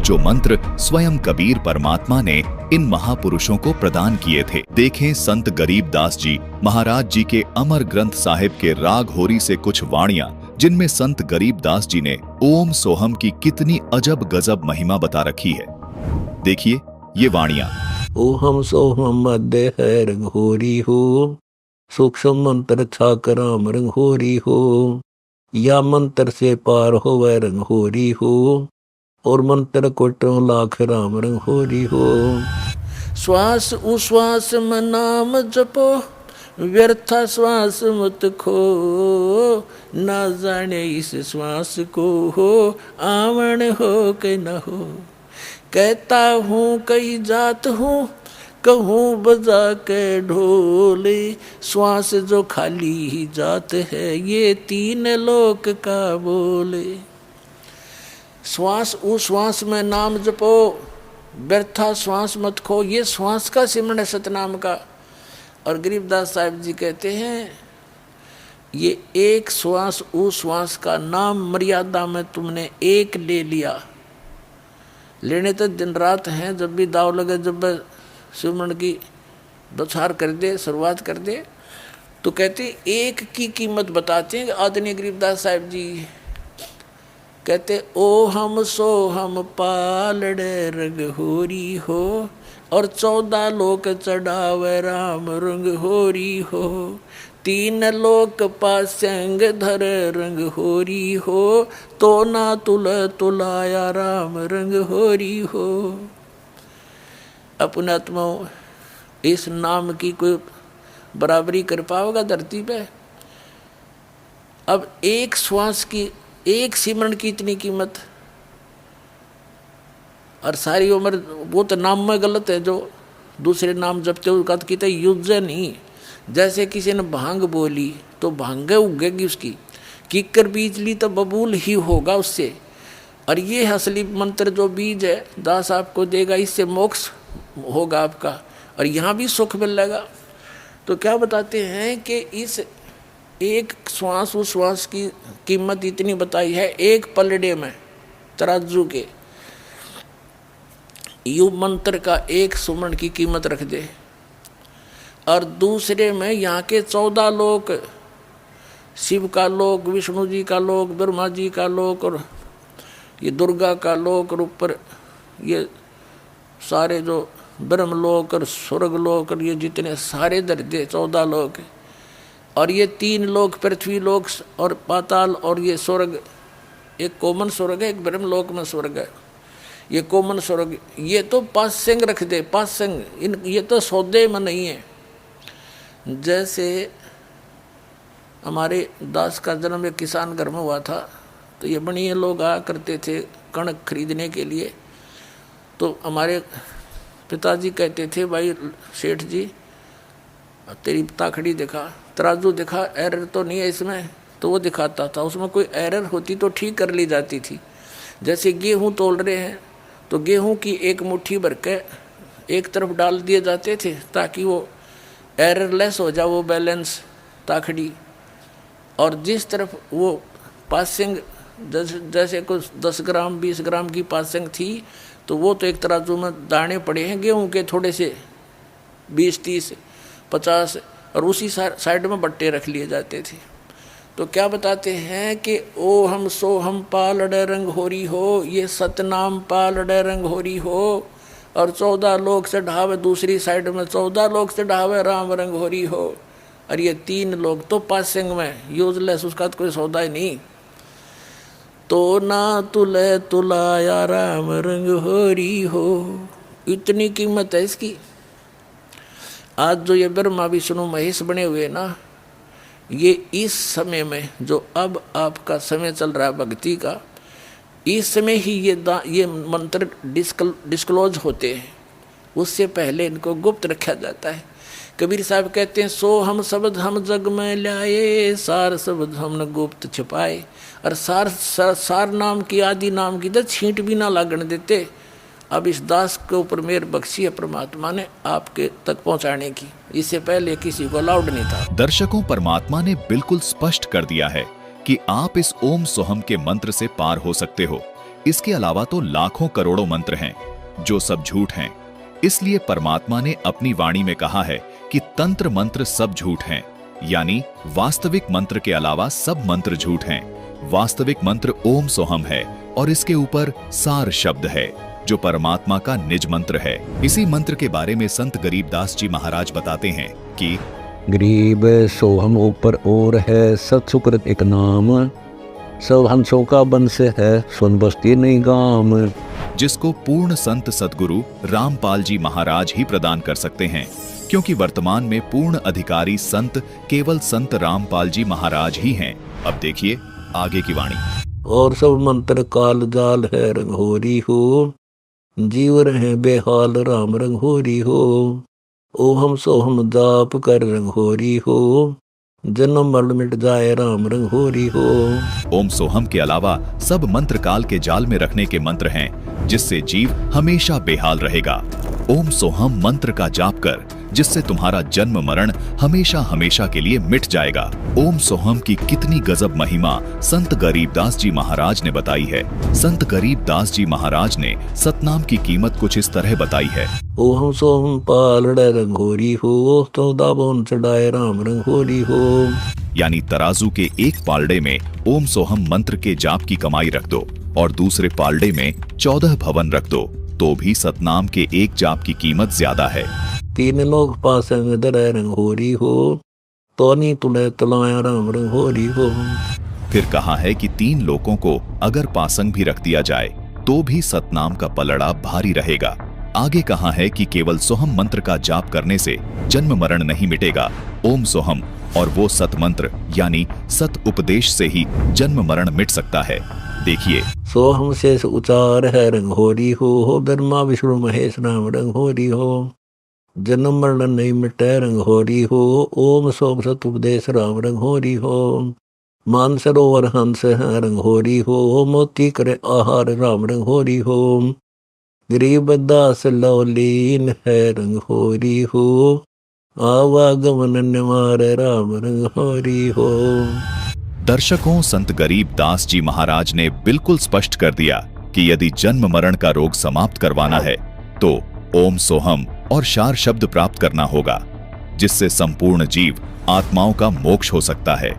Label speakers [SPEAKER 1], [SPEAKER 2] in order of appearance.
[SPEAKER 1] जो मंत्र स्वयं कबीर परमात्मा ने इन महापुरुषों को प्रदान किए थे। देखें संत गरीबदास जी महाराज जी के अमर ग्रंथ साहिब के राग होरी से कुछ वाणियां, जिनमें संत गरीबदास जी ने ओम सोहम की कितनी अजब गजब महिमा बता रखी है। देखिए ये वाणियां।
[SPEAKER 2] ओहम सोहम मध्य है रंग होरी हो, सूक्ष्म मंत्र छाकर राम रंग होरी हो, या मंत्र से पार हो वह रंग होरी हो, और मंत्र कोटों लाख राम रंग होरी हो। श्वास उश्वास में नाम जपो, व्यर्था श्वास मत खो, ना जाने इस श्वास को हो आवण हो कि न हो। कहता हूँ कई जात हूँ, कहूँ बजा के ढोले, श्वास जो खाली ही जात है ये तीन लोक का बोले। श्वास उश्वास में नाम जपो, व्यर्था श्वास मत खो, ये श्वास का सिमरण है सतनाम का। और गरीबदास साहिब जी कहते हैं ये एक श्वास उश्वास का नाम मर्यादा में तुमने एक ले लिया, लेने तो दिन रात हैं, जब भी दाव लगे, जब सिमरण की बौछार कर दे, शुरुआत कर दे, तो कहते एक की कीमत बताते हैं आदरणीय गरीबदास साहिब जी। कहते ओ हम सो हम पालड़े रंग होरी हो, और 14 लोक चढ़ावे राम रंग होरी हो, 3 लोक पासंग धर रंग होरी हो, तो ना तुल तुलाया राम रंग होरी हो। अपने आत्माओं इस नाम की कोई बराबरी कर पाओगा धरती पे? अब एक श्वास की, एक सिमरण की इतनी कीमत, और सारी उम्र वो तो नाम में गलत है, जो दूसरे नाम जपते हो कहते कि युद्ध नहीं। जैसे किसी ने भांग बोली तो भांग उगेगी उसकी, कीकर बीज ली तो बबूल ही होगा उससे। और ये असली मंत्र जो बीज है दास आपको देगा, इससे मोक्ष होगा आपका, और यहाँ भी सुख मिलेगा। तो क्या बताते हैं कि इस एक श्वास उस श्वास की कीमत इतनी बताई है, एक पलड़े में तराजू के यु मंत्र का एक सुमरण की कीमत रख दे, और दूसरे में यहाँ के 14 लोक, शिव का लोक, विष्णु जी का लोक, ब्रह्मा जी का लोक, और ये दुर्गा का लोक, और ऊपर ये सारे जो ब्रह्मलोक और स्वर्ग लोक, और ये जितने सारे दर्जे 14 लोक, और ये 3 लोक पृथ्वी लोक और पाताल, और ये स्वर्ग, एक कोमन स्वर्ग है, एक ब्रह्मलोक में स्वर्ग है, ये कोमन स्वर्ग, ये तो पासंग रख दे, पासंग, इन ये तो सौदे में नहीं है। जैसे हमारे दास का जन्म एक किसान घर में हुआ था, तो ये बढ़िया लोग आया करते थे कणक खरीदने के लिए। तो हमारे पिताजी कहते थे भाई सेठ जी तेरी ताखड़ी दिखा, तराजू दिखा, एरर तो नहीं है इसमें, तो वो दिखाता था। उसमें कोई एरर होती तो ठीक कर ली जाती थी। जैसे गेहूँ तोल रहे हैं तो गेहूँ की एक मुट्ठी भर के एक तरफ डाल दिए जाते थे ताकि वो एररलेस हो जाए वो बैलेंस ताखड़ी, और जिस तरफ वो पासिंग जैसे कुछ 10 ग्राम 20 ग्राम की पासिंग थी तो वो तो एक तराजू में दाने पड़े हैं गेहूं के थोड़े से 20 30 50, और उसी साइड में बट्टे रख लिए जाते थे। तो क्या बताते हैं कि ओ हम सो हम पालड़े रंग होरी हो, ये सतनाम पालड़े रंग होरी हो, और 14 लोक से ढावे, दूसरी साइड में 14 लोक से ढावे राम रंग होरी हो, और ये 3 लोग तो पासिंग में यूजलेस, उसका तो कोई सौदा ही नहीं। तो ना तुले तुलाया राम रंग होरी हो, इतनी कीमत है इसकी। आज जो ये ब्रह्मा विष्णु महेश बने हुए ना, ये इस समय में जो अब आपका समय चल रहा है भक्ति का, इस समय ही ये मंत्र डिस्क्लोज होते हैं, उससे पहले इनको गुप्त रखा जाता है। कबीर साहब कहते हैं सो हम शब्द हम जग में लाए, सार शब्द हमने गुप्त छिपाए। और सार नाम की आदि नाम की तो छींट भी ना लागण देते। अब इस दास के ऊपर मेहर बख्शी है परमात्मा ने आपके तक पहुंचाने की, इससे पहले किसी को अलाउड नहीं था।
[SPEAKER 1] दर्शकों, परमात्मा ने बिल्कुल स्पष्ट कर दिया है कि आप इस ओम सोहम के मंत्र से पार हो सकते हो। इसके अलावा तो लाखों करोड़ों मंत्र हैं जो सब झूठ हैं। इसलिए परमात्मा ने अपनी वाणी में कहा है कि तंत्र मंत्र सब झूठ हैं, यानी वास्तविक मंत्र के अलावा सब मंत्र झूठ हैं। वास्तविक मंत्र ओम सोहम है और इसके ऊपर सार शब्द है जो परमात्मा का निज मंत्र है। इसी मंत्र के बारे में संत गरीबदास जी महाराज बताते हैं कि
[SPEAKER 3] गरीब सोहम ऊपर और है, सत सुकृत एक नाम, सब हंसों का बंश है, सुन बस्ती नहीं गाम।
[SPEAKER 1] जिसको पूर्ण संत सदगुरु रामपाल जी महाराज ही प्रदान कर सकते हैं, क्योंकि वर्तमान में पूर्ण अधिकारी संत केवल संत रामपाल जी महाराज ही हैं। अब देखिए आगे की वाणी।
[SPEAKER 2] और सब मंत्र काल जाल है रंगोरी हो, जीव रहे बेहाल राम रंगोरी हो। ओहम सोहम जाप कर रंगोरी हो, जन्म मरण मिट जाए राम रंगोरी हो।
[SPEAKER 1] ओम सोहम के अलावा सब मंत्र काल के जाल में रखने के मंत्र हैं जिससे जीव हमेशा बेहाल रहेगा। ओम सोहम मंत्र का जाप कर जिससे तुम्हारा जन्म मरण हमेशा हमेशा के लिए मिट जाएगा। ओम सोहम की कितनी गजब महिमा संत गरीबदास जी महाराज ने बताई है। संत गरीबदास जी महाराज ने सतनाम की कीमत कुछ इस तरह बताई है।
[SPEAKER 2] ओहम सोहम पालड़े रंगोरी हो, तो दाबोन चढ़ाए राम रंगोरी हो।
[SPEAKER 1] यानी तराजू के एक पालड़े में ओम सोहम मंत्र के जाप की कमाई रख दो और दूसरे पालड़े में 14 भवन रख दो, तो भी सतनाम के एक जाप की कीमत ज्यादा है।
[SPEAKER 2] तीन लोग पास दरे रंगोरी हो, तो नहीं तुले तलाया राम रंगोरी हो।
[SPEAKER 1] फिर कहा है कि 3 लोगों को अगर पासंग भी रख दिया जाए तो भी सतनाम का पलड़ा भारी रहेगा। आगे कहा है कि केवल सोहम मंत्र का जाप करने से जन्म मरण नहीं मिटेगा। ओम सोहम और वो सत मंत्र यानी सत उपदेश से ही जन्म मरण मिट सकता है। देखिए,
[SPEAKER 2] सोहम शेष उचार है रंगोरी हो, ब्रह्मा विष्णु महेश राम रंगोरी हो। जन्म मरण नहीं मिटे रंगोरी हो, ओम सोम सत उपदेश राम रंगोरी हो। मान सरोवर हंस है रंगोरी हो, मोती करे आहार राम रंगोरी हो। गरीब दास लौलीन है रंगोरी हो, आवागमन निवार राम रंगोरी हो।
[SPEAKER 1] दर्शकों, संत गरीबदास जी महाराज ने बिल्कुल स्पष्ट कर दिया कि यदि जन्म मरण का रोग समाप्त करवाना है तो ओम सोहम और शार शब्द प्राप्त करना होगा, जिससे संपूर्ण जीव आत्माओं का मोक्ष हो सकता है।